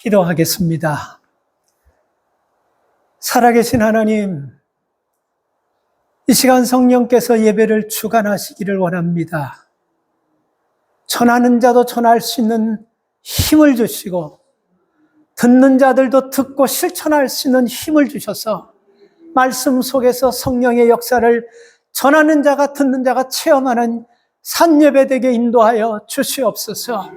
기도하겠습니다. 살아계신 하나님, 이 시간 성령께서 예배를 주관하시기를 원합니다. 전하는 자도 전할 수 있는 힘을 주시고 듣는 자들도 듣고 실천할 수 있는 힘을 주셔서 말씀 속에서 성령의 역사를 전하는 자가 듣는 자가 체험하는 산예배되게 인도하여 주시옵소서.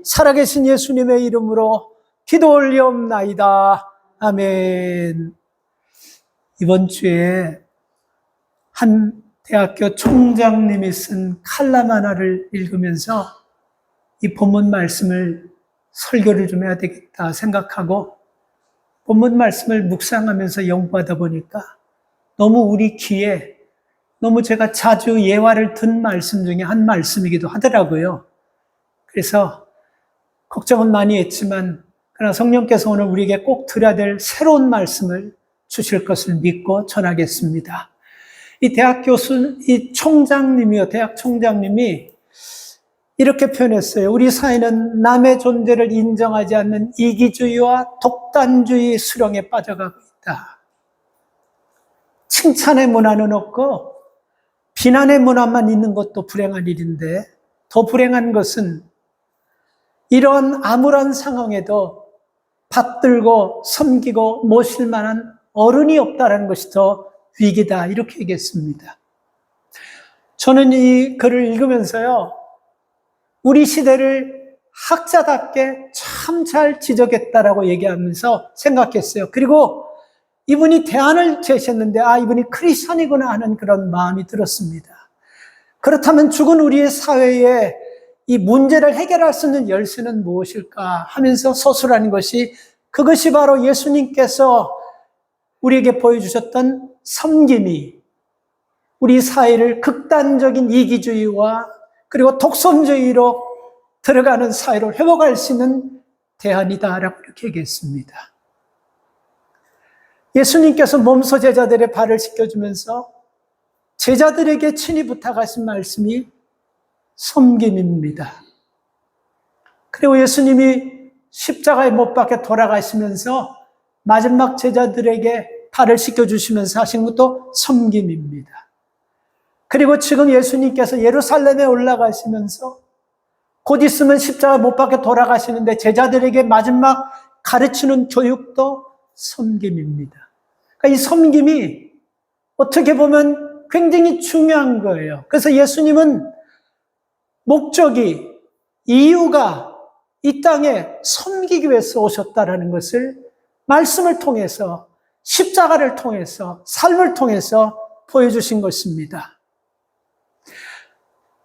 살아계신 예수님의 이름으로 기도 올리옵나이다. 아멘. 이번 주에 한 대학교 총장님이 쓴 칼럼 하나를 읽으면서 이 본문 말씀을 설교를 좀 해야 되겠다 생각하고 본문 말씀을 묵상하면서 연구하다 보니까 너무 우리 귀에 너무 제가 자주 예화를 든 말씀 중에 한 말씀이기도 하더라고요. 그래서 걱정은 많이 했지만 그러나 성령께서 오늘 우리에게 꼭 들어야 될 새로운 말씀을 주실 것을 믿고 전하겠습니다. 이 대학 교수, 이 총장님이요, 대학 총장님이 이렇게 표현했어요. 우리 사회는 남의 존재를 인정하지 않는 이기주의와 독단주의 수렁에 빠져가고 있다. 칭찬의 문화는 없고 비난의 문화만 있는 것도 불행한 일인데 더 불행한 것은 이런 암울한 상황에도 받들고 섬기고 모실 만한 어른이 없다는 것이 더 위기다, 이렇게 얘기했습니다. 저는 이 글을 읽으면서요, 우리 시대를 학자답게 참 잘 지적했다라고 얘기하면서 생각했어요. 그리고 이분이 대안을 제시했는데 이분이 크리스천이구나 하는 그런 마음이 들었습니다. 그렇다면 죽은 우리의 사회에 이 문제를 해결할 수 있는 열쇠는 무엇일까 하면서 서술하는 것이, 그것이 바로 예수님께서 우리에게 보여주셨던 섬김이 우리 사회를 극단적인 이기주의와 그리고 독선주의로 들어가는 사회로 회복할 수 있는 대안이다라고 이렇게 얘기했습니다. 예수님께서 몸소 제자들의 발을 씻겨주면서 제자들에게 친히 부탁하신 말씀이 섬김입니다. 그리고 예수님이 십자가에 못 박혀 돌아가시면서 마지막 제자들에게 발을 씻겨주시면서 하신 것도 섬김입니다. 그리고 지금 예수님께서 예루살렘에 올라가시면서 곧 있으면 십자가 못 박혀 돌아가시는데 제자들에게 마지막 가르치는 교육도 섬김입니다. 그러니까 이 섬김이 어떻게 보면 굉장히 중요한 거예요. 그래서 예수님은 목적이, 이유가 이 땅에 섬기기 위해서 오셨다라는 것을 말씀을 통해서, 십자가를 통해서, 삶을 통해서 보여주신 것입니다.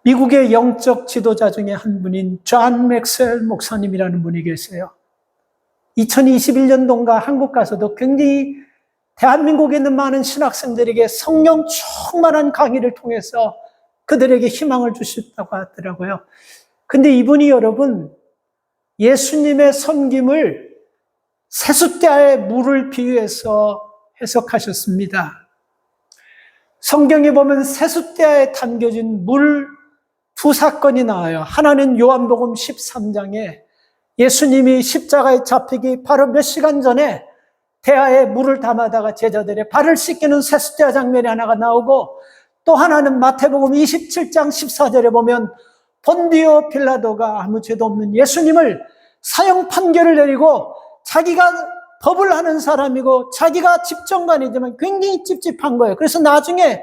미국의 영적 지도자 중에 한 분인 존 맥스웰 목사님이라는 분이 계세요. 2021년도인가 한국 가서도 굉장히 대한민국에 있는 많은 신학생들에게 성령 충만한 강의를 통해서 그들에게 희망을 주셨다고 하더라고요. 근데 이분이 여러분, 예수님의 섬김을 세숫대야의 물을 비유해서 해석하셨습니다. 성경에 보면 세숫대야에 담겨진 물 두 사건이 나와요. 하나는 요한복음 13장에 예수님이 십자가에 잡히기 바로 몇 시간 전에 대야에 물을 담아다가 제자들의 발을 씻기는 세숫대야 장면이 하나가 나오고, 또 하나는 마태복음 27장 14절에 보면 본디오 빌라도가 아무 죄도 없는 예수님을 사형 판결을 내리고, 자기가 법을 하는 사람이고 자기가 집정관이지만 굉장히 찝찝한 거예요. 그래서 나중에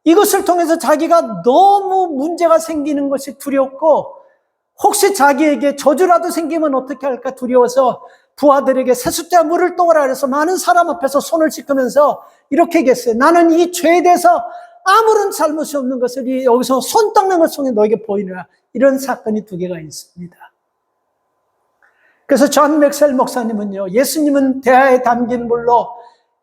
이것을 통해서 자기가 너무 문제가 생기는 것이 두렵고, 혹시 자기에게 저주라도 생기면 어떻게 할까 두려워서 부하들에게 세숫대야 물을 떠오라 그래서 많은 사람 앞에서 손을 씻으면서 이렇게 얘기했어요. 나는 이 죄에 대해서 아무런 잘못이 없는 것을 여기서 손 닦는 것 속에 너에게 보이느라. 이런 사건이 두 개가 있습니다. 그래서 존 맥스웰 목사님은요, 예수님은 대야에 담긴 물로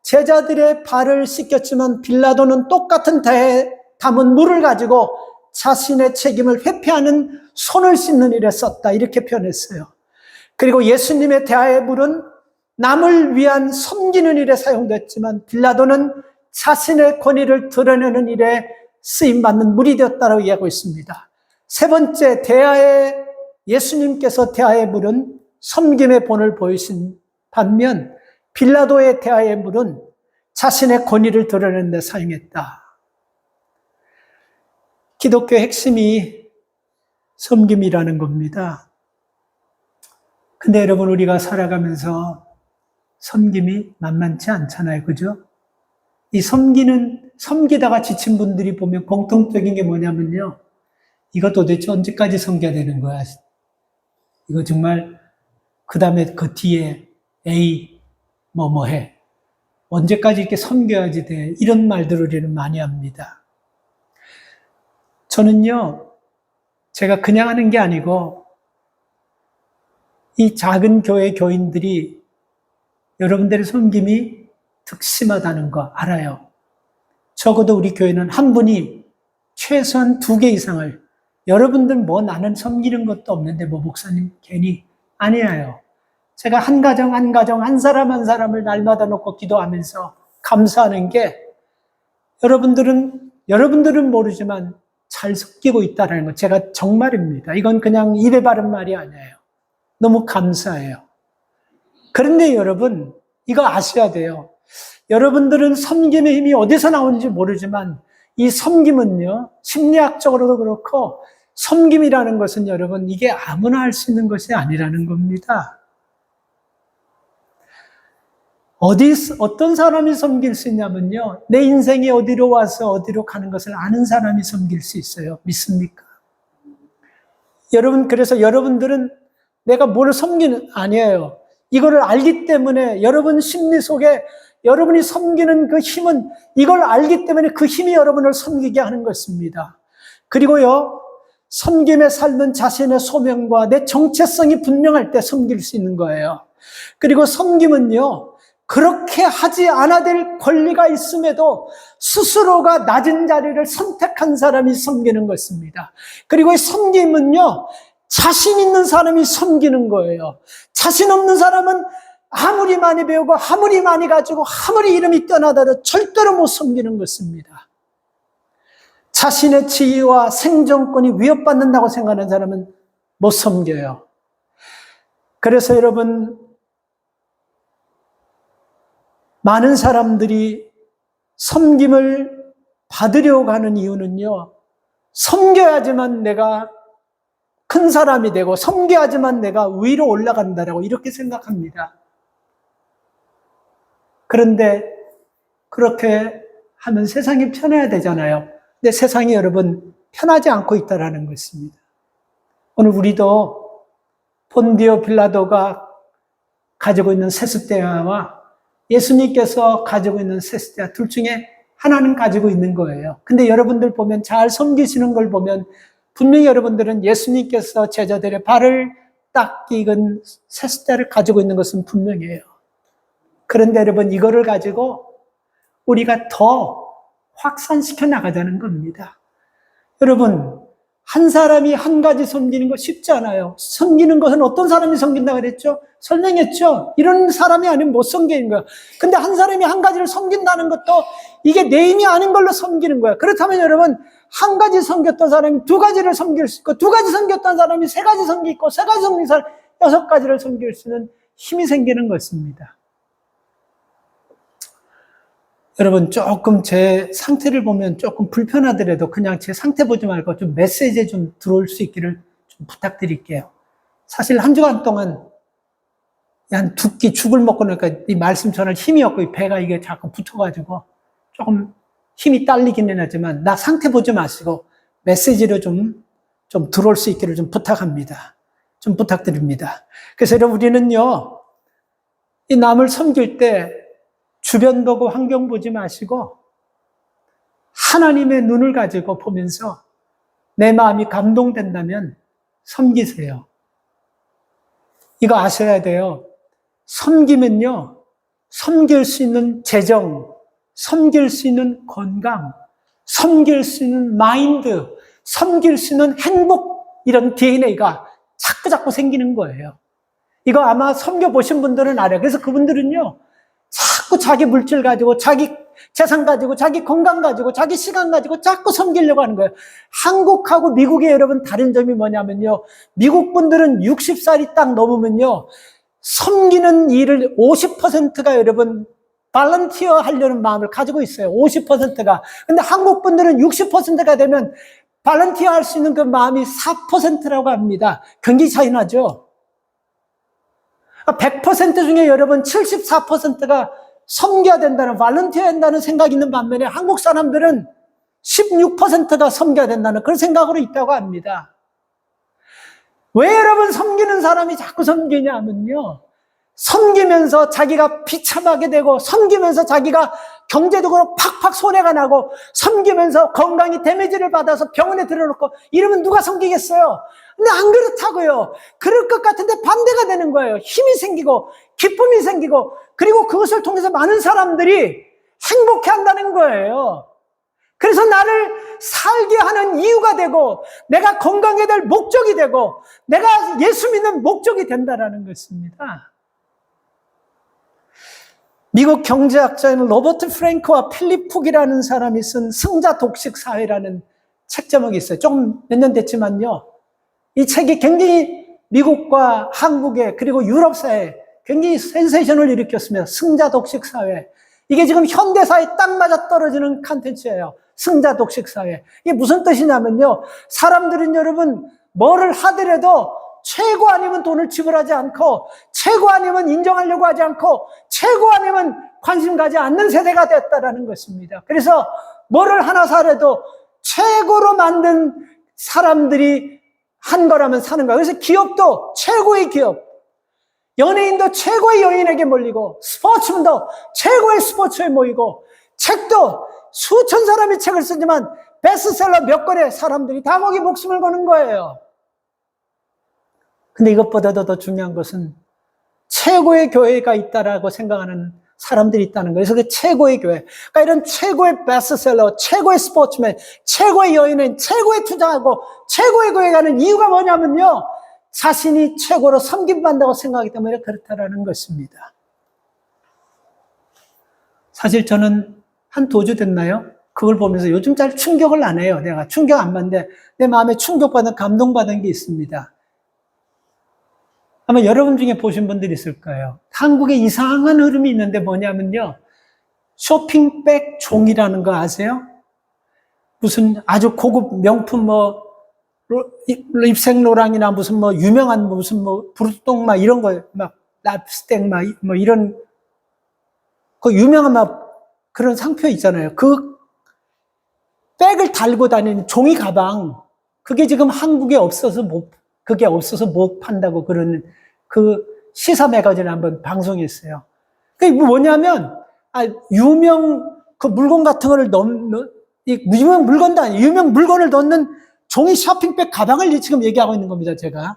제자들의 발을 씻겼지만 빌라도는 똑같은 대야에 담은 물을 가지고 자신의 책임을 회피하는 손을 씻는 일에 썼다, 이렇게 표현했어요. 그리고 예수님의 대야의 물은 남을 위한 섬기는 일에 사용됐지만 빌라도는 자신의 권위를 드러내는 일에 쓰임받는 물이 되었다고 이야기하고 있습니다. 세 번째, 예수님께서 대야의 물은 섬김의 본을 보이신 반면 빌라도에 대하여 물은 자신의 권위를 드러내는 데 사용했다. 기독교의 핵심이 섬김이라는 겁니다. 근데 여러분, 우리가 살아가면서 섬김이 만만치 않잖아요. 그죠? 이 섬기다가 지친 분들이 보면 공통적인 게 뭐냐면요. 이거 도대체 언제까지 섬겨야 되는 거야? 이거 정말, 그 다음에 그 뒤에 A, 뭐 해. 언제까지 이렇게 섬겨야지 돼. 이런 말들을 우리는 많이 합니다. 저는요, 제가 그냥 하는 게 아니고, 이 작은 교회 교인들이 여러분들의 섬김이 특심하다는 거 알아요. 적어도 우리 교회는 한 분이 최소한 2개 이상을, 여러분들 뭐 나는 섬기는 것도 없는데 뭐 목사님 괜히 아니에요. 제가 한 가정 한 사람 한 사람을 날마다 놓고 기도하면서 감사하는 게 여러분들은 모르지만 잘 섬기고 있다는 거 제가 정말입니다. 이건 그냥 입에 바른 말이 아니에요. 너무 감사해요. 그런데 여러분, 이거 아셔야 돼요. 여러분들은 섬김의 힘이 어디서 나오는지 모르지만 이 섬김은요, 심리학적으로도 그렇고 섬김이라는 것은 여러분, 이게 아무나 할 수 있는 것이 아니라는 겁니다. 어떤 사람이 섬길 수 있냐면요, 내 인생이 어디로 와서 어디로 가는 것을 아는 사람이 섬길 수 있어요. 믿습니까? 그래서 여러분들은 내가 뭘 섬기는, 아니에요. 이거를 알기 때문에 여러분 심리 속에 여러분이 섬기는 그 힘은 이걸 알기 때문에 그 힘이 여러분을 섬기게 하는 것입니다. 그리고요, 섬김의 삶은 자신의 소명과 내 정체성이 분명할 때 섬길 수 있는 거예요. 그리고 섬김은요, 그렇게 하지 않아야 될 권리가 있음에도 스스로가 낮은 자리를 선택한 사람이 섬기는 것입니다. 그리고 이 섬김은요, 자신 있는 사람이 섬기는 거예요. 자신 없는 사람은 아무리 많이 배우고 아무리 많이 가지고 아무리 이름이 뛰어나더라도 절대로 못 섬기는 것입니다. 자신의 지위와 생존권이 위협받는다고 생각하는 사람은 못 섬겨요. 그래서 여러분, 많은 사람들이 섬김을 받으려고 하는 이유는요, 섬겨야지만 내가 큰 사람이 되고 섬겨야지만 내가 위로 올라간다라고 이렇게 생각합니다. 그런데 그렇게 하면 세상이 편해야 되잖아요. 근데 세상이 여러분 편하지 않고 있다는 것입니다. 오늘 우리도 본디오 빌라도가 가지고 있는 세숫대야와 예수님께서 가지고 있는 세숫대야 둘 중에 하나는 가지고 있는 거예요. 근데 여러분들 보면 잘 섬기시는 걸 보면 분명히 여러분들은 예수님께서 제자들의 발을 닦기 익은 세숫대야를 가지고 있는 것은 분명해요. 그런데 여러분, 이거를 가지고 우리가 더 확산시켜 나가자는 겁니다. 여러분, 한 사람이 한 가지 섬기는 거 쉽지 않아요. 섬기는 것은 어떤 사람이 섬긴다고 그랬죠? 설명했죠? 이런 사람이 아니면 못 섬기는 거야. 근데 한 사람이 한 가지를 섬긴다는 것도 이게 내 힘이 아닌 걸로 섬기는 거야. 그렇다면 여러분, 한 가지 섬겼던 사람이 2가지를 섬길 수 있고, 2가지 섬겼던 사람이 3가지 섬기고, 3가지 섬긴 사람이 6가지를 섬길 수 있는 힘이 생기는 것입니다. 여러분, 조금 제 상태를 보면 조금 불편하더라도 그냥 제 상태 보지 말고 좀 메시지에 좀 들어올 수 있기를 좀 부탁드릴게요. 사실 한 주간 동안 한 2끼 죽을 먹고 나니까 이 말씀 전할 힘이 없고 이 배가 이게 자꾸 붙어가지고 조금 힘이 딸리기는 하지만 나 상태 보지 마시고 메시지로 좀 들어올 수 있기를 좀 부탁합니다. 좀 부탁드립니다. 그래서 여러분, 우리는요, 이 남을 섬길 때 주변 보고 환경 보지 마시고 하나님의 눈을 가지고 보면서 내 마음이 감동된다면 섬기세요. 이거 아셔야 돼요. 섬기면요, 섬길 수 있는 재정, 섬길 수 있는 건강, 섬길 수 있는 마인드, 섬길 수 있는 행복, 이런 DNA가 자꾸 생기는 거예요. 이거 아마 섬겨보신 분들은 알아요. 그래서 그분들은요, 자꾸 자기 물질 가지고 자기 재산 가지고 자기 건강 가지고 자기 시간 가지고 자꾸 섬기려고 하는 거예요. 한국하고 미국의 여러분 다른 점이 뭐냐면요. 미국 분들은 60살이 딱 넘으면요. 섬기는 일을 50%가 여러분 발런티어 하려는 마음을 가지고 있어요. 50%가. 근데 한국 분들은 60%가 되면 발런티어 할 수 있는 그 마음이 4%라고 합니다. 경기 차이 나죠? 100% 중에 여러분 74%가 섬겨야 된다는, 발런티어 한다는 생각이 있는 반면에 한국 사람들은 16%가 섬겨야 된다는 그런 생각으로 있다고 합니다. 왜 여러분 섬기는 사람이 자꾸 섬기냐면요. 섬기면서 자기가 비참하게 되고, 섬기면서 자기가 경제적으로 팍팍 손해가 나고, 섬기면서 건강이 데미지를 받아서 병원에 들어놓고, 이러면 누가 섬기겠어요? 근데 안 그렇다고요. 그럴 것 같은데 반대가 되는 거예요. 힘이 생기고, 기쁨이 생기고, 그리고 그것을 통해서 많은 사람들이 행복해 한다는 거예요. 그래서 나를 살게 하는 이유가 되고, 내가 건강해야 될 목적이 되고, 내가 예수 믿는 목적이 된다는 것입니다. 미국 경제학자인 로버트 프랭크와 필립 푹이라는 사람이 쓴 승자 독식 사회라는 책 제목이 있어요. 좀 몇 년 됐지만요. 이 책이 굉장히 미국과 한국에 그리고 유럽 사회에 굉장히 센세이션을 일으켰습니다. 승자 독식 사회. 이게 지금 현대사에 딱 맞아 떨어지는 컨텐츠예요. 승자 독식 사회. 이게 무슨 뜻이냐면요. 사람들은 여러분 뭐를 하더라도 최고 아니면 돈을 지불하지 않고, 최고 아니면 인정하려고 하지 않고, 최고 아니면 관심 가지 않는 세대가 됐다라는 것입니다. 그래서 뭐를 하나 사려도 최고로 만든 사람들이 한 거라면 사는 거예요. 그래서 기업도 최고의 기업, 연예인도 최고의 연예인에게 몰리고, 스포츠맨도 최고의 스포츠에 모이고, 책도 수천 사람이 책을 쓰지만 베스트셀러 몇 권에 사람들이 다 거기 목숨을 거는 거예요. 근데 이것보다도 더 중요한 것은 최고의 교회가 있다라고 생각하는 사람들이 있다는 거예요. 그래서 그 최고의 교회. 그러니까 이런 최고의 베스트셀러, 최고의 스포츠맨, 최고의 연예인, 최고의 투자하고 최고의 교회에 가는 이유가 뭐냐면요. 자신이 최고로 섬김받는다고 생각하기 때문에 그렇다라는 것입니다. 사실 저는 한 도주 됐나요? 그걸 보면서 요즘 잘 충격을 안 해요. 내가 충격 안 받는데 내 마음에 충격받은, 감동받은 게 있습니다. 아마 여러분 중에 보신 분들이 있을 거예요. 한국에 이상한 흐름이 있는데 뭐냐면요. 쇼핑백 종이라는 거 아세요? 무슨 아주 고급 명품 립생로랑이나 무슨 유명한 무슨 브루똥 이런 거 랍스텍 이런 그 유명한 그런 상표 있잖아요. 그 백을 달고 다니는 종이 가방, 그게 지금 한국에 그게 없어서 못 판다고 그러는 그 시사 매거진에 한번 방송했어요. 그게 뭐냐면, 유명 그 물건 같은 거를 유명 물건도 아니에요. 유명 물건을 넣는 종이 쇼핑백 가방을 지금 얘기하고 있는 겁니다, 제가.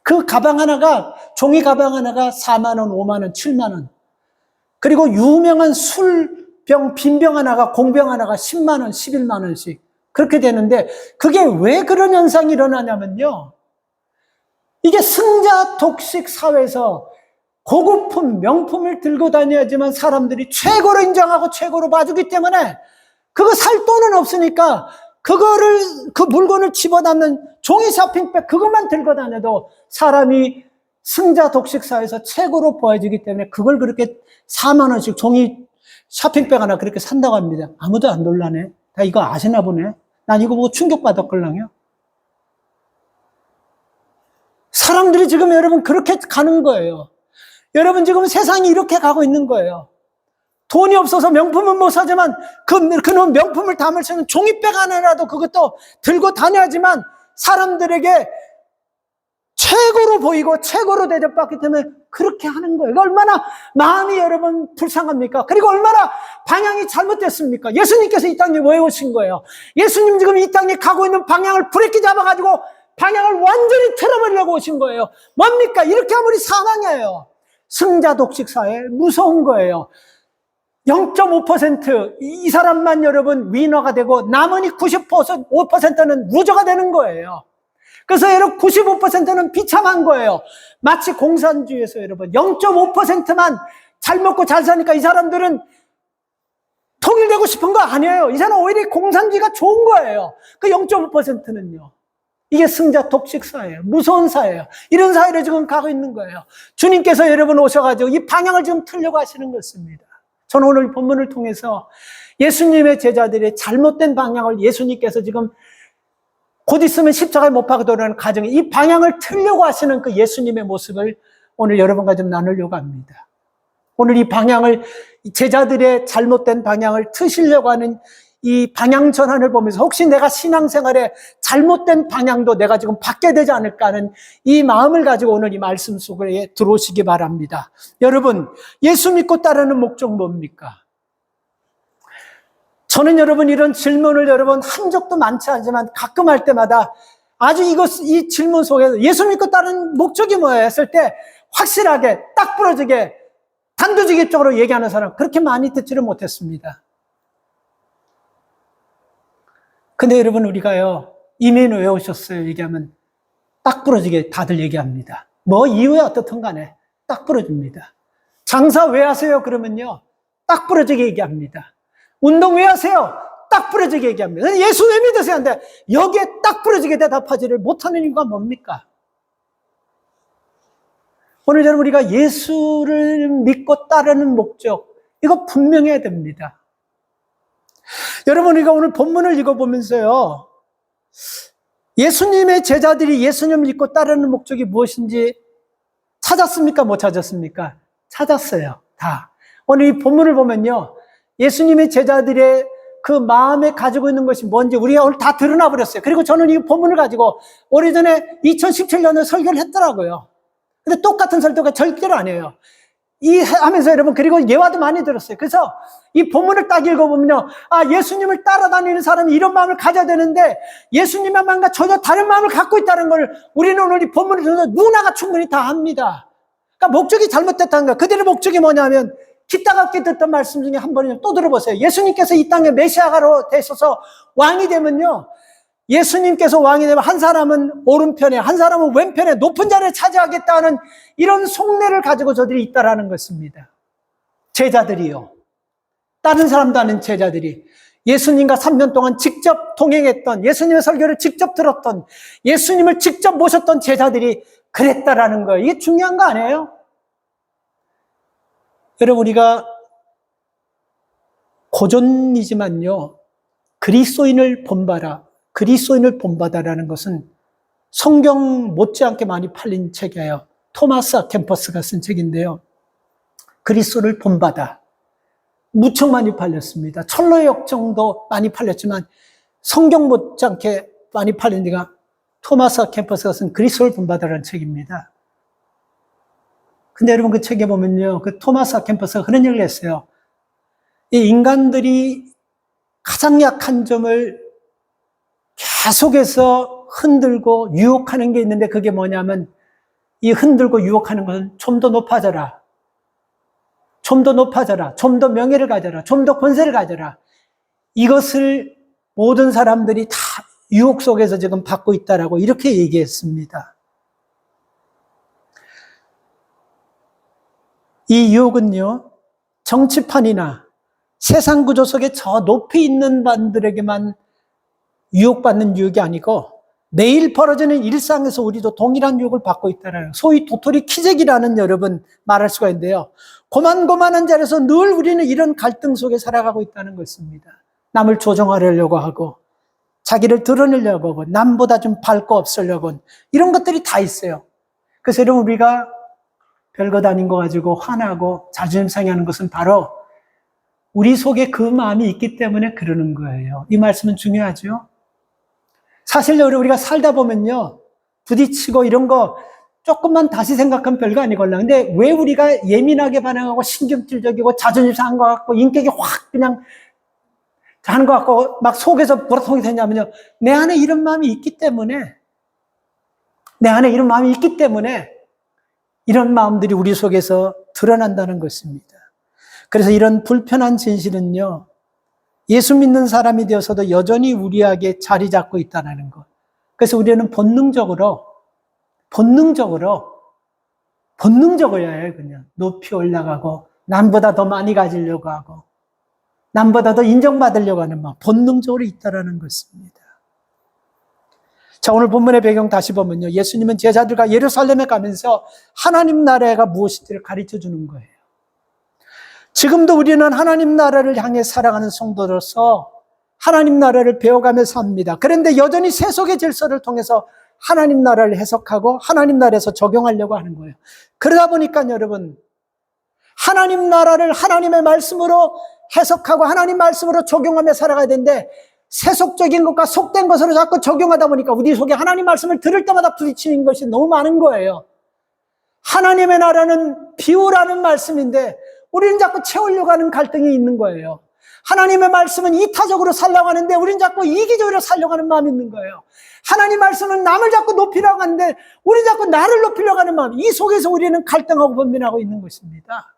그 가방 하나가, 종이 가방 하나가 4만 원, 5만 원, 7만 원. 그리고 유명한 술병, 빈병 하나가, 공병 하나가 10만 원, 11만 원씩. 그렇게 되는데, 그게 왜 그런 현상이 일어나냐면요. 이게 승자 독식 사회에서 고급품, 명품을 들고 다녀야지만 사람들이 최고로 인정하고 최고로 봐주기 때문에 그거 살 돈은 없으니까 그 물건을 집어담는 종이 쇼핑백 그것만 들고 다녀도 사람이 승자 독식 사회에서 최고로 보여지기 때문에 그걸 그렇게 4만 원씩 종이 쇼핑백 하나 그렇게 산다고 합니다. 아무도 안 놀라네. 다 이거 아시나 보네. 난 이거 보고 충격받았걸랑요. 사람들이 지금 여러분 그렇게 가는 거예요. 여러분 지금 세상이 이렇게 가고 있는 거예요. 돈이 없어서 명품은 못 사지만 그놈 명품을 담을 수 있는 종이백 하나라도 그것도 들고 다녀야지만 사람들에게 최고로 보이고 최고로 대접받기 때문에 그렇게 하는 거예요. 얼마나 마음이 여러분 불쌍합니까? 그리고 얼마나 방향이 잘못됐습니까? 예수님께서 이 땅에 왜 오신 거예요? 예수님 지금 이 땅에 가고 있는 방향을 브레이크 잡아가지고 방향을 완전히 틀어버리려고 오신 거예요. 뭡니까? 이렇게 하면 우리 사망이에요. 승자 독식 사회 무서운 거예요. 0.5% 이 사람만 여러분 위너가 되고 나머지 95%는 루저가 되는 거예요. 그래서 여러분 95%는 비참한 거예요. 마치 공산주의에서 여러분 0.5%만 잘 먹고 잘 사니까 이 사람들은 통일되고 싶은 거 아니에요. 이제는 오히려 공산주의가 좋은 거예요. 그 0.5%는요. 이게 승자 독식 사회예요. 무서운 사회예요. 이런 사회로 지금 가고 있는 거예요. 주님께서 여러분 오셔가지고 이 방향을 지금 틀려고 하시는 것입니다. 저는 오늘 본문을 통해서 예수님의 제자들의 잘못된 방향을 예수님께서 지금 곧 있으면 십자가에 못 박아도라는 가정에 이 방향을 틀려고 하시는 그 예수님의 모습을 오늘 여러분과 좀 나누려고 합니다. 오늘 이 방향을, 제자들의 잘못된 방향을 트시려고 하는 이 방향 전환을 보면서 혹시 내가 신앙생활에 잘못된 방향도 내가 지금 받게 되지 않을까 하는 이 마음을 가지고 오늘 이 말씀 속에 들어오시기 바랍니다. 여러분, 예수 믿고 따르는 목적 뭡니까? 저는 여러분 이런 질문을 여러분 한 적도 많지 않지만 가끔 할 때마다 아주 이 질문 속에서 예수 믿고 따르는 목적이 뭐예요? 했을 때 확실하게 딱 부러지게 단도직입적으로 얘기하는 사람 그렇게 많이 듣지를 못했습니다. 근데 여러분 우리가요 이민 왜 오셨어요? 얘기하면 딱 부러지게 다들 얘기합니다. 뭐 이유에 어떻든 간에 딱 부러집니다. 장사 왜 하세요? 그러면요 딱 부러지게 얘기합니다. 운동 왜 하세요? 딱 부러지게 얘기합니다. 예수 왜 믿으세요? 하는데 여기에 딱 부러지게 대답하지를 못하는 이유가 뭡니까? 오늘 저는 우리가 예수를 믿고 따르는 목적 이거 분명해야 됩니다. 여러분 우리가 오늘 본문을 읽어보면서요 예수님의 제자들이 예수님을 믿고 따르는 목적이 무엇인지 찾았습니까? 못 찾았습니까? 찾았어요. 다. 오늘 이 본문을 보면요 예수님의 제자들의 그 마음에 가지고 있는 것이 뭔지 우리가 오늘 다 드러나 버렸어요. 그리고 저는 이 본문을 가지고 오래전에 2017년에 설교를 했더라고요. 근데 똑같은 설교가 절대로 아니에요. 하면서 여러분 그리고 예화도 많이 들었어요. 그래서 이 본문을 딱 읽어보면요 예수님을 따라다니는 사람이 이런 마음을 가져야 되는데 예수님의 마음과 전혀 다른 마음을 갖고 있다는 걸 우리는 오늘 이 본문을 통해서 누구나가 충분히 다 압니다. 그러니까 목적이 잘못됐다는 거예요. 그들의 목적이 뭐냐면 기타갑게 듣던 말씀 중에 한 번은 또 들어보세요. 예수님께서 이 땅에 메시아가로 되셔서 왕이 되면요 예수님께서 왕이 되면 한 사람은 오른편에 한 사람은 왼편에 높은 자리를 차지하겠다는 이런 속내를 가지고 저들이 있다라는 것입니다. 제자들이요. 다른 사람도 아닌 제자들이 예수님과 3년 동안 직접 동행했던 예수님의 설교를 직접 들었던 예수님을 직접 모셨던 제자들이 그랬다라는 거예요. 이게 중요한 거 아니에요? 여러분 우리가 고전이지만요 그리스도인을 본받아 그리스도인을 본받아라는 것은 성경 못지않게 많이 팔린 책이에요. 토마스 아 캠퍼스가 쓴 책인데요. 그리스도를 본받아. 무척 많이 팔렸습니다. 철로의 역정도 많이 팔렸지만 성경 못지않게 많이 팔린 데가 토마스 아 캠퍼스가 쓴 그리스도를 본받아라는 책입니다. 근데 여러분 그 책에 보면요. 그 토마스 아 캠퍼스가 그런 얘기를 했어요. 이 인간들이 가장 약한 점을 계속해서 흔들고 유혹하는 게 있는데 그게 뭐냐면 이 흔들고 유혹하는 것은 좀 더 높아져라. 좀 더 높아져라. 좀 더 명예를 가져라. 좀 더 권세를 가져라. 이것을 모든 사람들이 다 유혹 속에서 지금 받고 있다라고 이렇게 얘기했습니다. 이 유혹은요, 정치판이나 세상 구조 속에 저 높이 있는 분들에게만 유혹받는 유혹이 아니고 매일 벌어지는 일상에서 우리도 동일한 유혹을 받고 있다는 소위 도토리 키재기라는 여러분 말할 수가 있는데요. 고만고만한 자리에서 늘 우리는 이런 갈등 속에 살아가고 있다는 것입니다. 남을 조종하려고 하고 자기를 드러내려고 하고 남보다 좀 밝고 없으려고 하고 이런 것들이 다 있어요. 그래서 여러분 우리가 별것 아닌 거 가지고 화나고 자존심 상해하는 것은 바로 우리 속에 그 마음이 있기 때문에 그러는 거예요. 이 말씀은 중요하죠. 사실 우리가 살다 보면요 부딪히고 이런 거 조금만 다시 생각하면 별거 아니걸라. 근데 왜 우리가 예민하게 반응하고 신경질적이고 자존심 상한 것 같고 인격이 확 그냥 하는 것 같고 막 속에서 보라통이 되냐면요 내 안에 이런 마음이 있기 때문에 이런 마음들이 우리 속에서 드러난다는 것입니다. 그래서 이런 불편한 진실은요 예수 믿는 사람이 되어서도 여전히 우리에게 자리 잡고 있다는 것. 그래서 우리는 본능적으로 해요. 그냥 높이 올라가고 남보다 더 많이 가지려고 하고 남보다 더 인정받으려고 하는 마음, 본능적으로 있다라는 것입니다. 자, 오늘 본문의 배경 다시 보면요. 예수님은 제자들과 예루살렘에 가면서 하나님 나라가 무엇인지를 가르쳐 주는 거예요. 지금도 우리는 하나님 나라를 향해 살아가는 성도로서 하나님 나라를 배워가며 삽니다. 그런데 여전히 세속의 질서를 통해서 하나님 나라를 해석하고 하나님 나라에서 적용하려고 하는 거예요. 그러다 보니까 여러분, 하나님 나라를 하나님의 말씀으로 해석하고 하나님 말씀으로 적용하며 살아가야 되는데 세속적인 것과 속된 것으로 자꾸 적용하다 보니까 우리 속에 하나님 말씀을 들을 때마다 부딪히는 것이 너무 많은 거예요. 하나님의 나라는 비우라는 말씀인데 우리는 자꾸 채우려고 하는 갈등이 있는 거예요. 하나님의 말씀은 이타적으로 살려고 하는데 우리는 자꾸 이기적으로 살려고 하는 마음이 있는 거예요. 하나님 말씀은 남을 자꾸 높이려고 하는데 우리는 자꾸 나를 높이려고 하는 마음, 이 속에서 우리는 갈등하고 번민하고 있는 것입니다.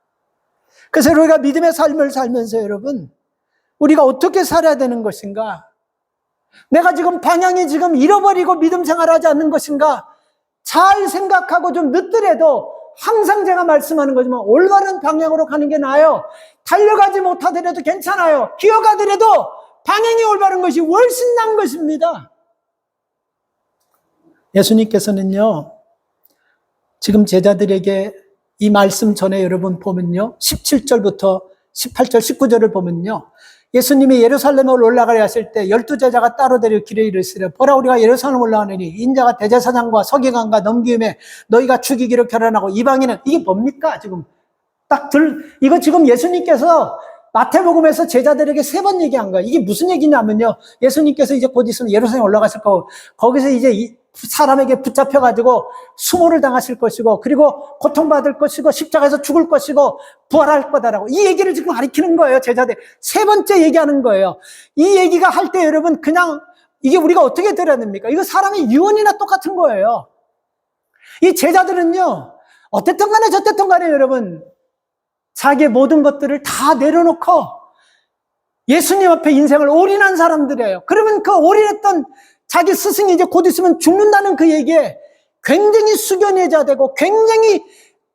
그래서 우리가 믿음의 삶을 살면서 여러분, 우리가 어떻게 살아야 되는 것인가? 내가 지금 방향이 지금 잃어버리고 믿음 생활하지 않는 것인가? 잘 생각하고 좀 늦더라도 항상 제가 말씀하는 거지만 올바른 방향으로 가는 게 나아요. 달려가지 못하더라도 괜찮아요. 기어가더라도 방향이 올바른 것이 훨씬 나은 것입니다. 예수님께서는요, 지금 제자들에게 이 말씀 전에 여러분 보면요, 17절부터 18절, 19절을 보면요, 예수님이 예루살렘으로 올라가려 하실 때 12제자가 따로 데려 길에 이르시되 보라 우리가 예루살렘 올라가느니 인자가 대제사장과 서기관과 넘기움에 너희가 죽이기로 결단하고 이방인은, 이게 뭡니까? 지금 이거 지금 예수님께서 마태복음에서 제자들에게 3번 얘기한 거예요. 이게 무슨 얘기냐면요, 예수님께서 이제 곧 있으면 예루살렘 올라가실 거고 거기서 이제 사람에게 붙잡혀가지고 수모를 당하실 것이고 그리고 고통받을 것이고 십자가에서 죽을 것이고 부활할 거다라고 이 얘기를 지금 가리키는 거예요. 제자들 3번째 얘기하는 거예요. 이 얘기가 할 때 여러분 그냥 이게 우리가 어떻게 들어야 됩니까? 이거 사람의 유언이나 똑같은 거예요. 이 제자들은요, 어쨌든 간에 저쨌든 간에 여러분 자기의 모든 것들을 다 내려놓고 예수님 앞에 인생을 올인한 사람들이에요. 그러면 그 올인했던 자기 스승이 이제 곧 있으면 죽는다는 그 얘기에 굉장히 숙연해져야 되고 굉장히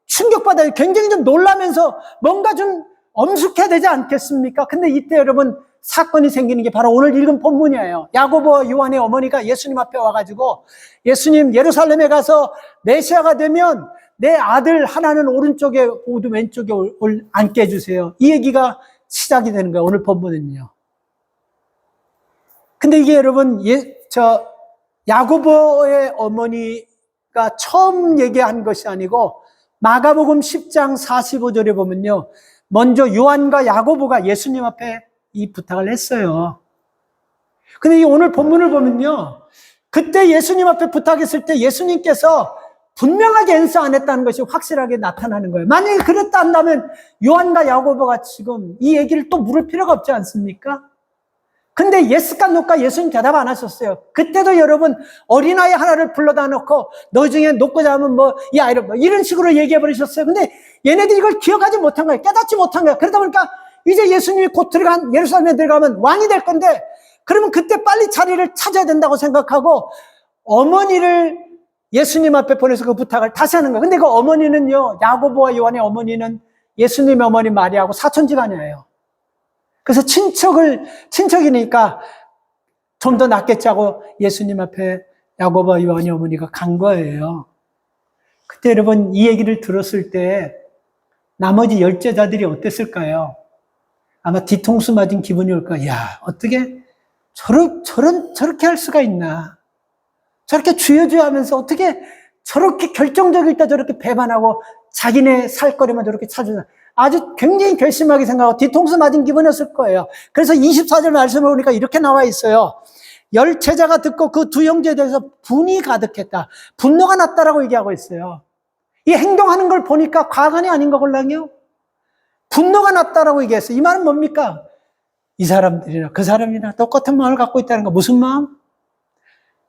충격받아요. 굉장히 좀 놀라면서 뭔가 좀 엄숙해야 되지 않겠습니까? 근데 이때 여러분 사건이 생기는 게 바로 오늘 읽은 본문이에요. 야고보와 요한의 어머니가 예수님 앞에 와가지고 예수님 예루살렘에 가서 메시아가 되면 내 아들 하나는 오른쪽에 모두 왼쪽에 앉게 해주세요. 이 얘기가 시작이 되는 거예요. 오늘 본문은요. 근데 이게 여러분 야고보의 어머니가 처음 얘기한 것이 아니고 마가복음 10장 45절에 보면요, 먼저 요한과 야고보가 예수님 앞에 이 부탁을 했어요. 근데 이 오늘 본문을 보면요, 그때 예수님 앞에 부탁했을 때 예수님께서 분명하게 엔서 안 했다는 것이 확실하게 나타나는 거예요. 만약에 그랬다 한다면 요한과 야고보가 지금 이 얘기를 또 물을 필요가 없지 않습니까? 근데 예스까 노까 예수님 대답 안 하셨어요. 그때도 여러분 어린아이 하나를 불러다 놓고 너 중에 놓고자 하면 이 아이를 이런 식으로 얘기해 버리셨어요. 근데 얘네들이 이걸 기억하지 못한 거예요. 깨닫지 못한 거예요. 그러다 보니까 이제 예수님이 곧 예루살렘에 들어가면 왕이 될 건데 그러면 그때 빨리 자리를 찾아야 된다고 생각하고 어머니를 예수님 앞에 보내서 그 부탁을 다시 하는 거예요. 근데 그 어머니는요, 야고보와 요한의 어머니는 예수님의 어머니 마리아하고 사촌지간이에요. 그래서 친척이니까 좀 더 낫겠지 하고 예수님 앞에 야고보와 요한의 어머니가 간 거예요. 그때 여러분 이 얘기를 들었을 때 나머지 10제자들이 어땠을까요? 아마 뒤통수 맞은 기분이 올 거예요. 야, 어떻게 저렇게 할 수가 있나? 저렇게 주여주여 하면서 어떻게 저렇게 결정적일 때 저렇게 배반하고 자기네 살 거리만 저렇게 찾으나? 아주 굉장히 결심하게 생각하고 뒤통수 맞은 기분이었을 거예요. 그래서 24절 말씀을 보니까 이렇게 나와 있어요. 10제자가 듣고 그 두 형제에 대해서 분이 가득했다. 분노가 났다라고 얘기하고 있어요. 이 행동하는 걸 보니까 과간이 아닌 거걸랑요. 분노가 났다라고 얘기했어요. 이 말은 뭡니까? 이 사람들이나 그 사람이나 똑같은 마음을 갖고 있다는 거. 무슨 마음?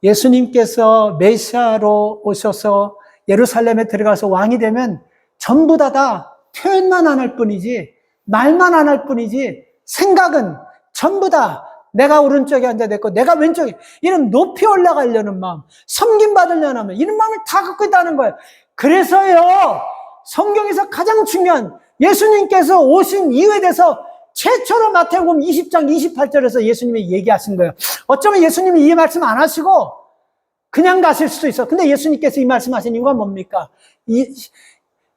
예수님께서 메시아로 오셔서 예루살렘에 들어가서 왕이 되면 전부 다 표현만 안 할 뿐이지 말만 안 할 뿐이지 생각은 전부 다 내가 오른쪽에 앉아있고 내가 왼쪽에, 이런 높이 올라가려는 마음, 섬김받으려는 마음, 이런 마음을 다 갖고 있다는 거예요. 그래서요, 성경에서 가장 중요한 예수님께서 오신 이유에 대해서 최초로 마태복음 20장 28절에서 예수님이 얘기하신 거예요. 어쩌면 예수님이 이 말씀 안 하시고 그냥 가실 수도 있어. 근데 예수님께서 이 말씀하신 이유가 뭡니까? 20장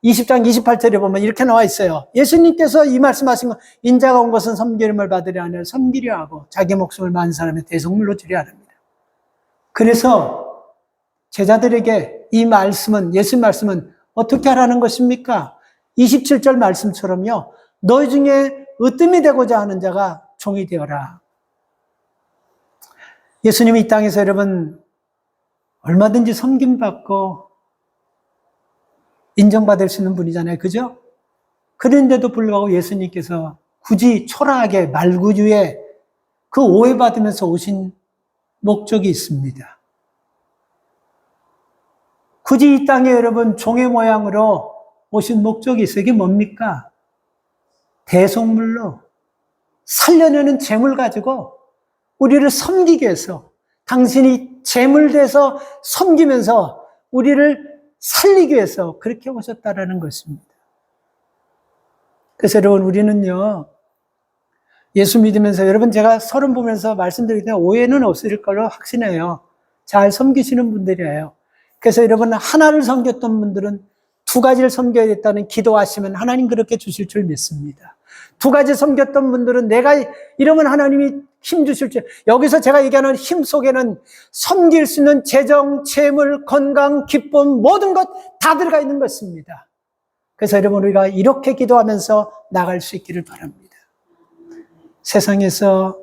28절에 보면 이렇게 나와 있어요. 예수님께서 이 말씀하신 건 인자가 온 것은 섬기름을 받으려 하는 섬기려 하고 자기 목숨을 많은 사람의 대속물로 주려 합니다. 그래서 제자들에게 이 말씀은, 예수 말씀은 어떻게 하라는 것입니까? 27절 말씀처럼요. 너희 중에 으뜸이 되고자 하는 자가 종이 되어라. 예수님이 이 땅에서 여러분 얼마든지 섬김받고 인정받을 수 있는 분이잖아요. 그죠? 그런데도 불구하고 예수님께서 굳이 초라하게 말구주에 그 오해받으면서 오신 목적이 있습니다. 굳이 이 땅에 여러분 종의 모양으로 오신 목적이 있어요. 이게 뭡니까? 대속물로 살려내는 재물 가지고 우리를 섬기기 위해서 당신이 재물 돼서 섬기면서 우리를 살리기 위해서 그렇게 오셨다라는 것입니다. 그래서 여러분 우리는요 예수 믿으면서 여러분 제가 서론 보면서 말씀드릴 때 오해는 없을 걸로 확신해요. 잘 섬기시는 분들이에요. 그래서 여러분 하나를 섬겼던 분들은 두 가지를 섬겨야겠다는 기도하시면 하나님 그렇게 주실 줄 믿습니다. 두 가지 섬겼던 분들은 내가 이러면 하나님이 힘 주실 줄. 여기서 제가 얘기하는 힘 속에는 섬길 수 있는 재정, 재물, 건강, 기쁨 모든 것 다 들어가 있는 것입니다. 그래서 여러분 우리가 이렇게 기도하면서 나갈 수 있기를 바랍니다. 세상에서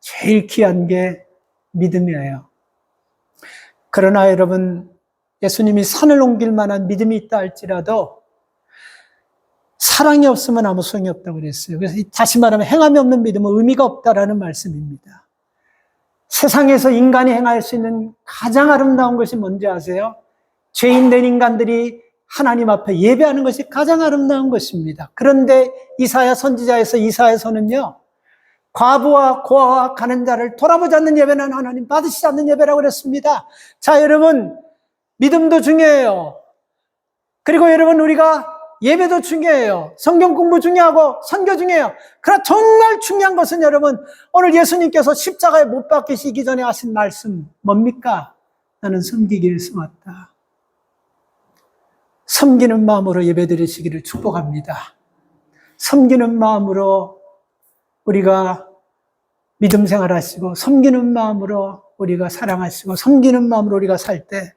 제일 귀한 게 믿음이에요. 그러나 여러분 예수님이 산을 옮길 만한 믿음이 있다 할지라도 사랑이 없으면 아무 소용이 없다고 그랬어요. 그래서 다시 말하면 행함이 없는 믿음은 의미가 없다라는 말씀입니다. 세상에서 인간이 행할 수 있는 가장 아름다운 것이 뭔지 아세요? 죄인된 인간들이 하나님 앞에 예배하는 것이 가장 아름다운 것입니다. 그런데 이사야 선지자에서 이사야서는요. 과부와 고아와 가는 자를 돌아보지 않는 예배는 하나님 받으시지 않는 예배라고 그랬습니다. 자, 여러분 믿음도 중요해요. 그리고 여러분 우리가 예배도 중요해요. 성경 공부 중요하고 선교 중요해요. 그러나 정말 중요한 것은 여러분 오늘 예수님께서 십자가에 못 박히시기 전에 하신 말씀 뭡니까? 나는 섬기기 위해서 왔다. 섬기는 마음으로 예배드리시기를 축복합니다. 섬기는 마음으로 우리가 믿음 생활하시고 섬기는 마음으로 우리가 사랑하시고 섬기는 마음으로 우리가 살 때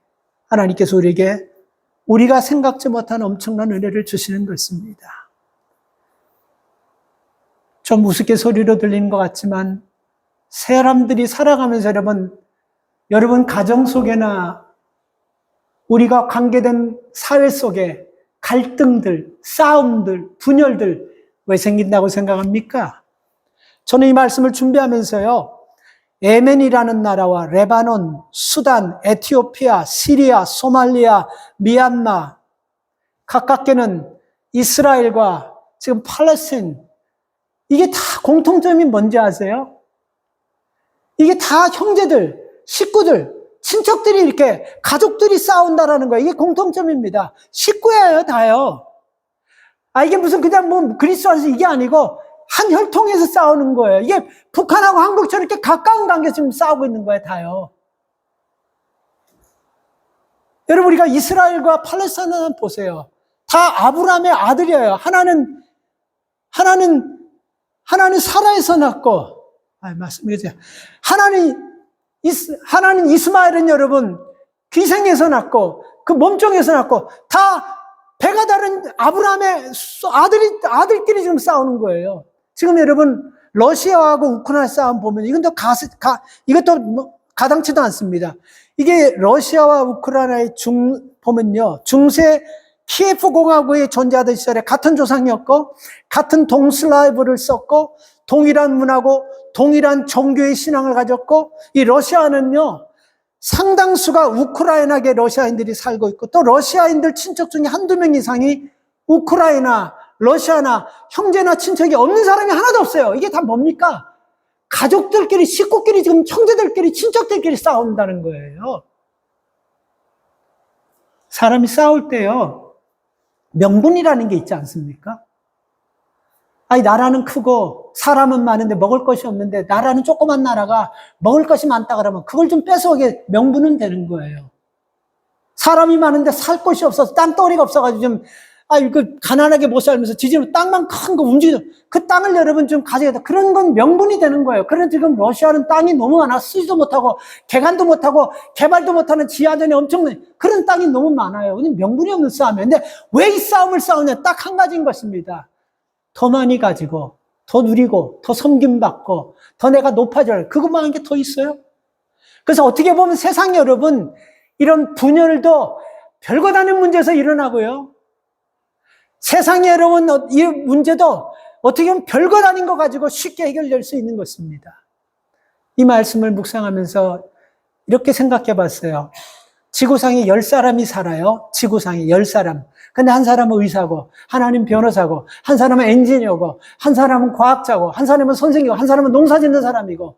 하나님께서 우리에게 우리가 생각지 못한 엄청난 은혜를 주시는 것입니다. 좀 우습게 소리로 들리는 것 같지만 사람들이 살아가면서 여러분 가정 속에나 우리가 관계된 사회 속에 갈등들, 싸움들, 분열들 왜 생긴다고 생각합니까? 저는 이 말씀을 준비하면서요. 예멘이라는 나라와 레바논, 수단, 에티오피아, 시리아, 소말리아, 미얀마 가깝게는 이스라엘과 지금 팔레스타인 이게 다 공통점이 뭔지 아세요? 이게 다 형제들, 식구들, 친척들이 이렇게 가족들이 싸운다라는 거예요. 이게 공통점입니다. 식구예요, 다요. 이게 무슨 그냥 뭐 그리스도 안에서 이게 아니고 한 혈통에서 싸우는 거예요. 이게 북한하고 한국처럼 이렇게 가까운 관계에서 지금 싸우고 있는 거예요, 다요. 여러분, 우리가 이스라엘과 팔레스타인을 보세요. 다 아브라함의 아들이에요. 하나는 사라에서 났고, 말씀드리세요. 하나는 이스마엘은 여러분, 기생에서 났고, 그 몸종에서 났고, 다 배가 다른 아브라함의 아들끼리 지금 싸우는 거예요. 지금 여러분, 러시아하고 우크라이나 싸움 보면, 이것도 가당치도 않습니다. 이게 러시아와 우크라이나의 보면요, 중세 키예프 공화국에 존재하던 시절에 같은 조상이었고, 같은 동슬라브를 썼고, 동일한 문화고, 동일한 종교의 신앙을 가졌고, 이 러시아는요, 상당수가 우크라이나계 러시아인들이 살고 있고, 또 러시아인들 친척 중에 한두 명 이상이 우크라이나, 러시아나 형제나 친척이 없는 사람이 하나도 없어요. 이게 다 뭡니까? 가족들끼리, 식구끼리, 지금 형제들끼리, 친척들끼리 싸운다는 거예요. 사람이 싸울 때요, 명분이라는 게 있지 않습니까? 아니, 나라는 크고 사람은 많은데 먹을 것이 없는데 나라는 조그만 나라가 먹을 것이 많다 그러면 그걸 좀 뺏어오게 명분은 되는 거예요. 사람이 많은데 살 곳이 없어서 땅덩어리가 없어가지고 좀, 이거 가난하게 못 살면서 지지로 땅만 큰 거 움직이죠. 그 땅을 여러분 좀 가져야겠다. 그런 건 명분이 되는 거예요. 그런데 지금 러시아는 땅이 너무 많아. 쓰지도 못하고, 개간도 못하고, 개발도 못하는 지하전이 엄청난, 그런 땅이 너무 많아요. 근데 명분이 없는 싸움이에요. 근데 왜 이 싸움을 싸우냐? 딱 한 가지인 것입니다. 더 많이 가지고, 더 누리고, 더 섬김받고, 더 내가 높아져야 그것만 한 게 더 있어요? 그래서 어떻게 보면 세상 여러분, 이런 분열도 별것 아닌 문제에서 일어나고요. 세상에 여러분, 이 문제도 어떻게 보면 별것 아닌 거 가지고 쉽게 해결될 수 있는 것입니다. 이 말씀을 묵상하면서 이렇게 생각해 봤어요. 지구상에 10사람이 살아요. 지구상에 10사람. 근데 한 사람은 의사고, 하나는 변호사고, 한 사람은 엔지니어고, 한 사람은 과학자고, 한 사람은 선생이고, 한 사람은 농사 짓는 사람이고,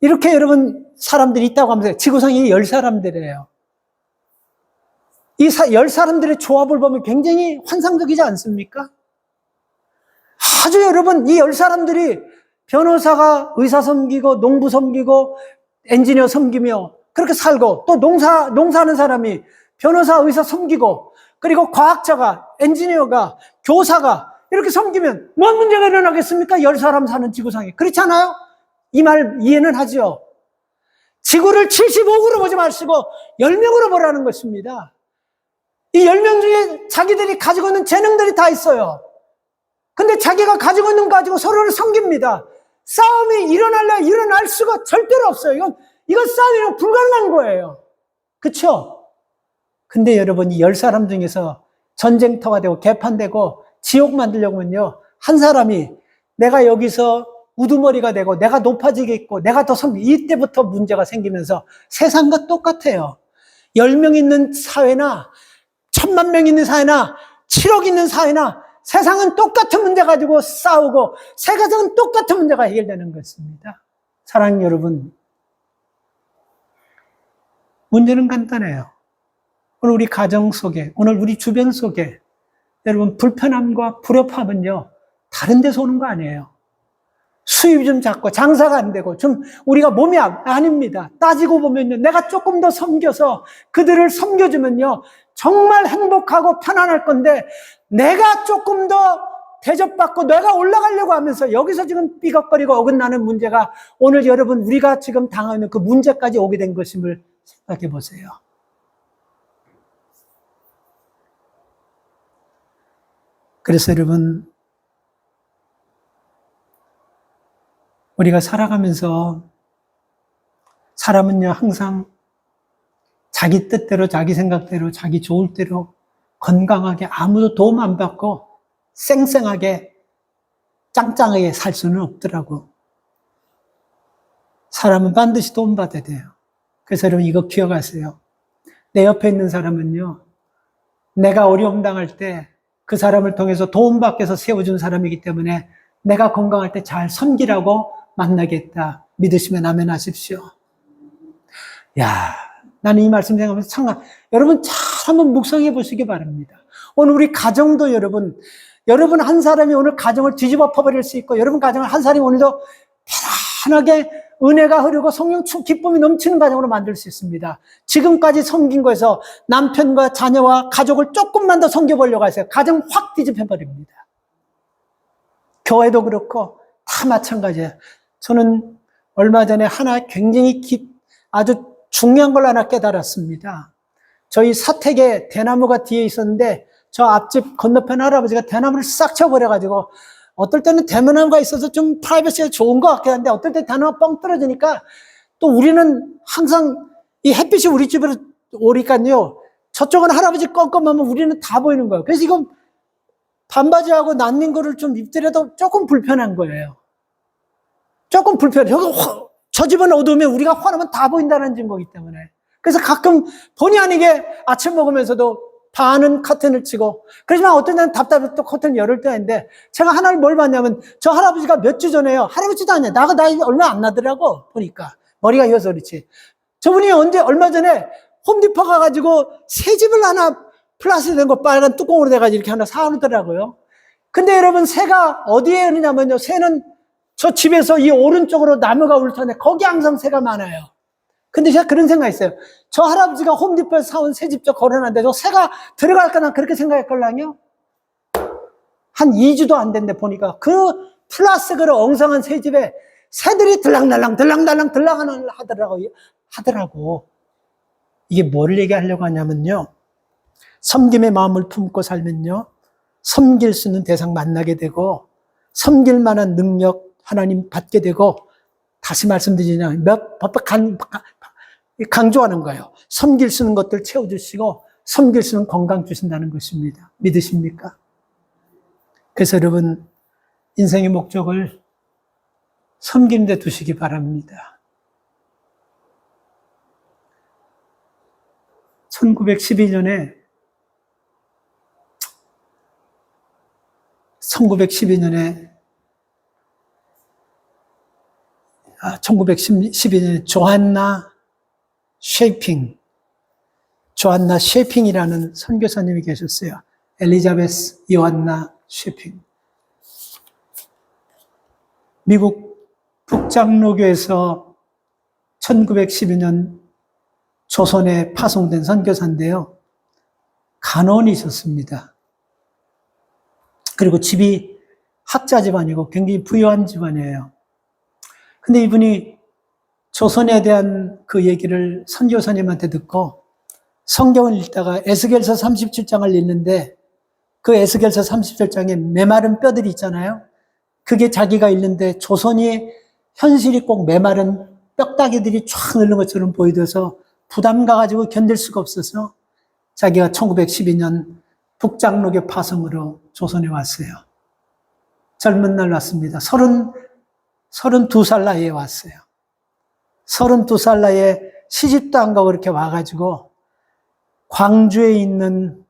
이렇게 여러분 사람들이 있다고 하면서 지구상에 10사람들이에요. 이 10사람들의 조합을 보면 굉장히 환상적이지 않습니까? 아주 여러분, 이 10사람들이 변호사가 의사 섬기고, 농부 섬기고, 엔지니어 섬기며, 그렇게 살고, 또 농사하는 사람이 변호사, 의사 섬기고, 그리고 과학자가, 엔지니어가, 교사가, 이렇게 섬기면, 뭔 문제가 일어나겠습니까? 10사람 사는 지구상에. 그렇지 않아요? 이 말 이해는 하죠. 지구를 75구로 보지 마시고 10명으로 보라는 것입니다. 이 10명 중에 자기들이 가지고 있는 재능들이 다 있어요. 근데 자기가 가지고 있는 거 가지고 서로를 섬깁니다. 싸움이 일어날 수가 절대로 없어요. 이건 싸움이 불가능한 거예요. 그쵸? 근데 여러분, 이 10사람 중에서 전쟁터가 되고 개판되고 지옥 만들려고 하면요, 한 사람이 내가 여기서 우두머리가 되고 내가 높아지겠고 내가 더 이때부터 문제가 생기면서 세상과 똑같아요. 10명 있는 사회나 1000만 명 있는 사회나 7억 있는 사회나 세상은 똑같은 문제 가지고 싸우고 세상은 똑같은 문제가 해결되는 것입니다. 사랑하는 여러분, 문제는 간단해요. 오늘 우리 가정 속에, 오늘 우리 주변 속에 여러분 불편함과 불협함은요, 다른 데서 오는 거 아니에요. 수입이 좀 작고 장사가 안 되고 좀 우리가 몸이 아닙니다. 따지고 보면요, 내가 조금 더 섬겨서 그들을 섬겨주면요 정말 행복하고 편안할 건데, 내가 조금 더 대접받고 내가 올라가려고 하면서 여기서 지금 삐걱거리고 어긋나는 문제가 오늘 여러분 우리가 지금 당하는 그 문제까지 오게 된 것임을 생각해 보세요. 그래서 여러분, 우리가 살아가면서 사람은요 항상 자기 뜻대로, 자기 생각대로, 자기 좋을 대로 건강하게 아무도 도움 안 받고 쌩쌩하게 짱짱하게 살 수는 없더라고. 사람은 반드시 도움받아야 돼요. 그래서 여러분 이거 기억하세요. 내 옆에 있는 사람은요, 내가 어려움 당할 때 그 사람을 통해서 도움받기 위해서 세워준 사람이기 때문에 내가 건강할 때 잘 섬기라고 만나겠다. 믿으시면 아멘 하십시오. 야, 나는 이 말씀 생각하면서 참, 여러분 잘 한번 묵상해 보시기 바랍니다. 오늘 우리 가정도 여러분 한 사람이 오늘 가정을 뒤집어 퍼버릴 수 있고, 여러분 가정을 한 사람이 오늘도 편안하게 은혜가 흐르고 성령 기쁨이 넘치는 가정으로 만들 수 있습니다. 지금까지 섬긴 거에서 남편과 자녀와 가족을 조금만 더 섬겨보려고 하세요. 가정 확 뒤집혀버립니다. 교회도 그렇고 다 마찬가지예요. 저는 얼마 전에 하나 굉장히 아주 중요한 걸 하나 깨달았습니다. 저희 사택에 대나무가 뒤에 있었는데 저 앞집 건너편 할아버지가 대나무를 싹 쳐버려가지고, 어떨 때는 대나무가 있어서 좀 프라이버시가 좋은 것 같긴 한데 어떨 때 대나무가 뻥 떨어지니까 또 우리는 항상 이 햇빛이 우리 집으로 오니까요, 저쪽은 할아버지 껌껌하면 우리는 다 보이는 거예요. 그래서 이거 반바지하고 난닝 거를 좀 입더라도 조금 불편한 거예요. 조금 불편해. 저 집은 어두우면 우리가 화나면 다 보인다는 증거이기 때문에. 그래서 가끔 본의 아니게 아침 먹으면서도 반은 커튼을 치고, 그렇지만 어떤 때는 답답해서 또 커튼 열을 때가 있는데, 제가 하나를 뭘 봤냐면, 저 할아버지가 몇 주 전에요, 할아버지도 아니야, 나이 얼마 안 나더라고 보니까. 머리가 이어서 그렇지. 저분이 얼마 전에 홈디포 가가지고 새 집을 하나 플라스틱 된 거 빨간 뚜껑으로 돼가지고 이렇게 하나 사오더라고요. 근데 여러분, 새가 어디에 있느냐면요. 새는 저 집에서 이 오른쪽으로 나무가 울터네. 거기 항상 새가 많아요. 근데 제가 그런 생각이 있어요. 저 할아버지가 홈디포에서 사온 새집저 걸어놨는데 저 새가 들어갈까나 그렇게 생각했걸랑요. 한 2주도 안 됐는데 보니까 그 플라스틱으로 엉성한 새집에 새들이 들락날락 들락날락 하더라고. 이게 뭘 얘기하려고 하냐면요. 섬김의 마음을 품고 살면요. 섬길 수 있는 대상 만나게 되고 섬길 만한 능력 하나님 받게 되고, 다시 말씀드리냐, 강조하는 거예요. 섬길 수 있는 것들 채워주시고 섬길 수 있는 건강 주신다는 것입니다. 믿으십니까? 그래서 여러분, 인생의 목적을 섬기는 데 두시기 바랍니다. 1912년에 조한나 쉐핑이라는 선교사님이 계셨어요. 엘리자베스 요한나 쉐핑. 미국 북장로교에서 1912년 조선에 파송된 선교사인데요. 간호원이셨습니다. 그리고 집이 학자 집안이고 굉장히 부유한 집안이에요. 근데 이분이 조선에 대한 그 얘기를 선교사님한테 듣고 성경을 읽다가 에스겔서 37장을 읽는데, 그 에스겔서 37장에 메마른 뼈들이 있잖아요. 그게 자기가 읽는데 조선이 현실이 꼭 메마른 뼈다귀들이 쫙 늘는 것처럼 보이어서 부담 가가지고 견딜 수가 없어서 자기가 1912년 북장로교 파송으로 조선에 왔어요. 젊은 날 왔습니다. 32살 나이에 왔어요. 32살 나이에 시집도 안 가고 그렇게 와가지고 광주에 있는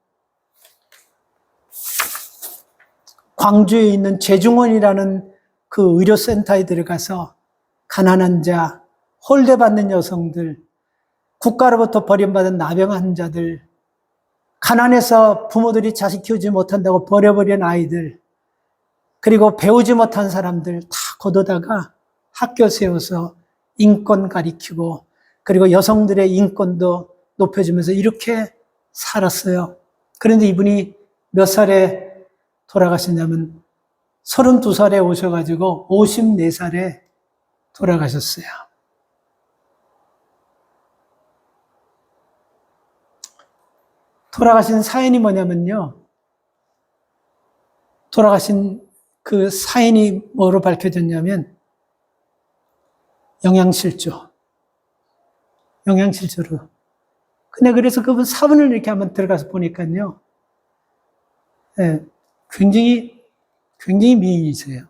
재중원이라는 그 의료센터에 들어가서 가난한 자, 홀대받는 여성들, 국가로부터 버림받은 나병 환자들, 가난해서 부모들이 자식 키우지 못한다고 버려버린 아이들, 그리고 배우지 못한 사람들 다 거둬다가 학교 세워서 인권 가리키고, 그리고 여성들의 인권도 높여주면서 이렇게 살았어요. 그런데 이분이 몇 살에 돌아가셨냐면 32살에 오셔가지고 54살에 돌아가셨어요. 돌아가신 사연이 뭐냐면요. 돌아가신 그 사연이 뭐로 밝혀졌냐면 영양실조로. 근데 그래서 그분 사본을 이렇게 한번 들어가서 보니까요. 네, 굉장히 미인이세요.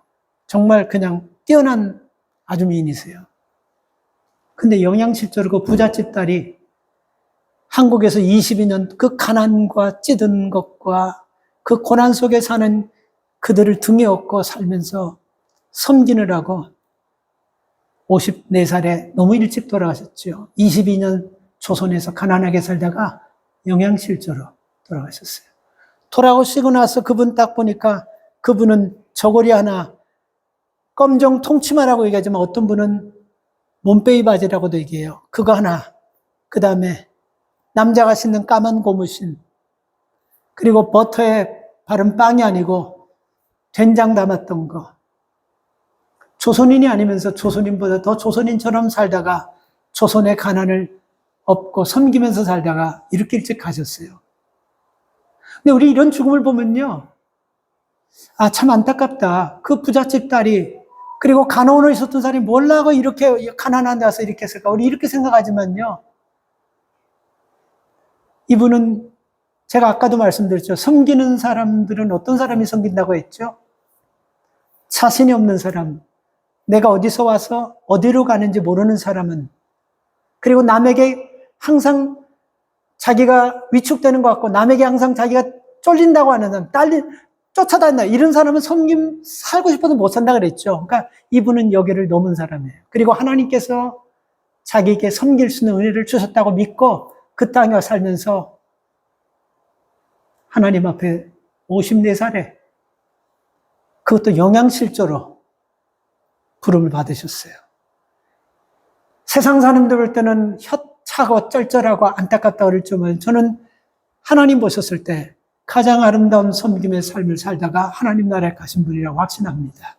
정말 그냥 뛰어난 아주 미인이세요. 근데 영양실조로 그 부잣집 딸이 한국에서 22년 그 가난과 찌든 것과 그 고난 속에 사는 그들을 등에 업고 살면서 섬기느라고 54살에 너무 일찍 돌아가셨죠. 22년 조선에서 가난하게 살다가 영양실조로 돌아가셨어요. 돌아오시고 나서 그분 딱 보니까 그분은 저고리 하나, 검정 통치마라고 얘기하지만 어떤 분은 몸빼이 바지라고도 얘기해요. 그거 하나, 그 다음에 남자가 신는 까만 고무신, 그리고 버터에 바른 빵이 아니고 된장 담았던 거. 조선인이 아니면서 조선인보다 더 조선인처럼 살다가 조선의 가난을 업고 섬기면서 살다가 이렇게 일찍 가셨어요. 근데 우리 이런 죽음을 보면요. 아, 참 안타깝다. 그 부잣집 딸이, 그리고 간호원으로 있었던 사람이 뭘라고 이렇게 가난한 데서 이렇게 했을까? 우리 이렇게 생각하지만요. 이분은 제가 아까도 말씀드렸죠. 섬기는 사람들은 어떤 사람이 섬긴다고 했죠? 자신이 없는 사람, 내가 어디서 와서 어디로 가는지 모르는 사람은, 그리고 남에게 항상 자기가 위축되는 것 같고 남에게 항상 자기가 쫄린다고 하는 사람, 쫓아다닌다, 이런 사람은 살고 싶어도 못 산다 그랬죠. 그러니까 이분은 여기를 넘은 사람이에요. 그리고 하나님께서 자기에게 섬길 수 있는 은혜를 주셨다고 믿고 그 땅에 살면서 하나님 앞에 54살에 그것도 영양실조로 부름을 받으셨어요. 세상 사람들 볼 때는 혀차고 쩔쩔하고 안타깝다 그랬지만 저는 하나님 보셨을 때 가장 아름다운 섬김의 삶을 살다가 하나님 나라에 가신 분이라고 확신합니다.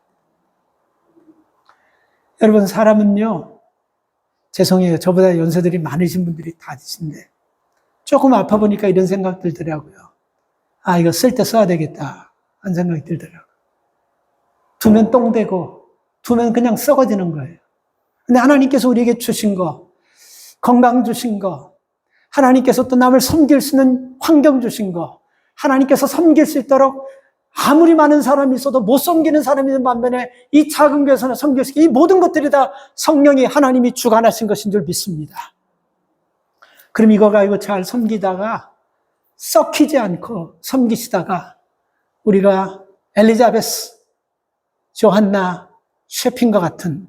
여러분, 사람은요, 죄송해요. 저보다 연세들이 많으신 분들이 다 계신데 조금 아파 보니까 이런 생각 들더라고요. 아, 이거 쓸 때 써야 되겠다 하는 생각이 들더라고요. 두면 똥 되고 두면 그냥 썩어지는 거예요. 근데 하나님께서 우리에게 주신 거, 건강 주신 거, 하나님께서 또 남을 섬길 수 있는 환경 주신 거, 하나님께서 섬길 수 있도록 아무리 많은 사람이 있어도 못 섬기는 사람이 있는 반면에 이 작은 교회에서는 섬길 수 있게 이 모든 것들이 다 성령이 하나님이 주관하신 것인 줄 믿습니다. 그럼 이거 가지고 잘 섬기다가 썩히지 않고 섬기시다가 우리가 엘리자베스, 조한나, 셰핀과 같은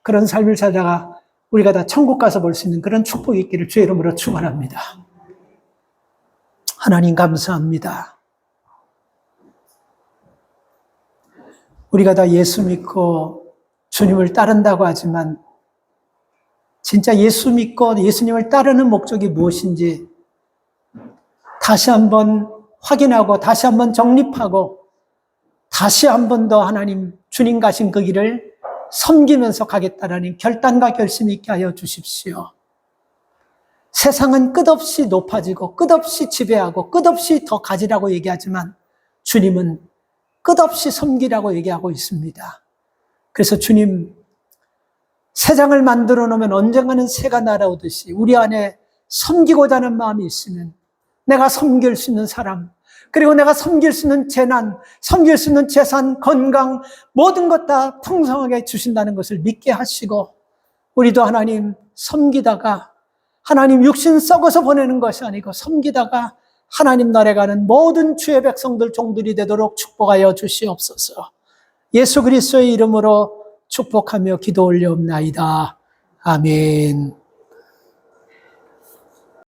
그런 삶을 살다가 우리가 다 천국 가서 볼 수 있는 그런 축복이 있기를 주의 이름으로 축원합니다. 하나님 감사합니다. 우리가 다 예수 믿고 주님을 따른다고 하지만 진짜 예수 믿고 예수님을 따르는 목적이 무엇인지 다시 한번 확인하고 다시 한번 정립하고 다시 한번 더 하나님 주님 가신 그 길을 섬기면서 가겠다라는 결단과 결심이 있게 하여 주십시오. 세상은 끝없이 높아지고 끝없이 지배하고 끝없이 더 가지라고 얘기하지만 주님은 끝없이 섬기라고 얘기하고 있습니다. 그래서 주님, 세상을 만들어 놓으면 언젠가는 새가 날아오듯이 우리 안에 섬기고자 하는 마음이 있으면 내가 섬길 수 있는 사람, 그리고 내가 섬길 수 있는 재난, 섬길 수 있는 재산, 건강, 모든 것 다 풍성하게 주신다는 것을 믿게 하시고 우리도 하나님 섬기다가 하나님 육신 썩어서 보내는 것이 아니고 섬기다가 하나님 나라에 가는 모든 주의 백성들 종들이 되도록 축복하여 주시옵소서. 예수 그리스도의 이름으로 축복하며 기도 올려옵나이다. 아멘.